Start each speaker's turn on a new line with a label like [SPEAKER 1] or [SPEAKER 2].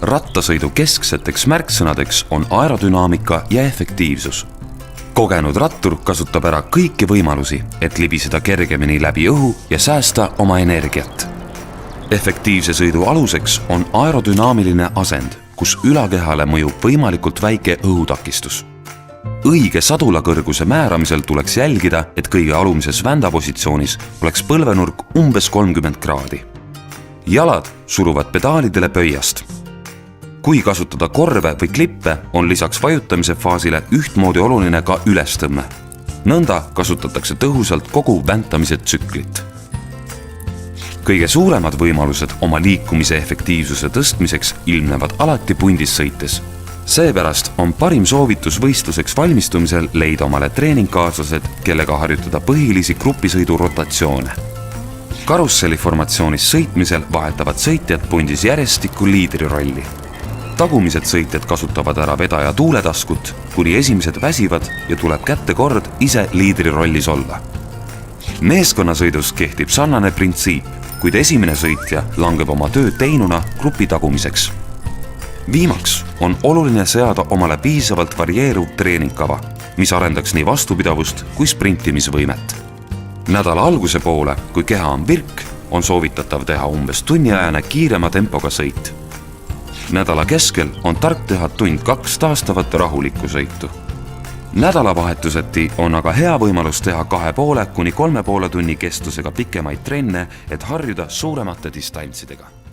[SPEAKER 1] Rattasõidu keskseteks märksõnadeks on aerodünaamika ja efektiivsus. Kogenud rattur kasutab ära kõiki võimalusi, et libiseda kergemini läbi õhu ja säästa oma energiat. Efektiivse sõidu aluseks on aerodünaamiline asend, kus ülakehale mõjub võimalikult väike õhutakistus. Õige sadulakõrguse määramisel tuleks jälgida, et kõige alumises vändapositsioonis oleks põlvenurk umbes 30 kraadi. Jalad suruvad pedaalidele pöiast. Kui kasutada korve või klippe, on lisaks vajutamise faasile ühtmoodi oluline ka ülestõmme. Nõnda kasutatakse tõhusalt kogu väntamise tsüklit. Kõige suuremad võimalused oma liikumise efektiivsuse tõstmiseks ilmnevad alati pundis sõites. Seepärast on parim soovitus võistluseks valmistumisel leida omale treeningkaaslased, kellega harjutada põhilisi grupisõidu rotatsioone. Karusselliformatsioonis sõitmisel vahetavad sõitjad pundis järjestikku liidri rolli. Tagumised sõitjad kasutavad ära vedaja tuuletaskut, kuni esimesed väsivad ja tuleb kätte kord ise liidri rollis olla. Meeskonnasõidus kehtib sarnane printsiip, kuid esimene sõitja langeb oma töö teinuna grupi tagumiseks. Viimaks on oluline seada omale piisavalt varieeruv treeningkava, mis arendaks nii vastupidavust kui sprintimisvõimet. Nädala alguse poole, kui keha on virk, on soovitatav teha umbes tunniajane kiirema tempoga sõit. Nädala keskel on tark teha tund 2 taastavat rahulikku sõitu. Nädalavahetuseti on aga hea võimalus teha 2,5 kuni 3,5 tunni kestusega pikemaid trenne, et harjuda suuremate distantsidega.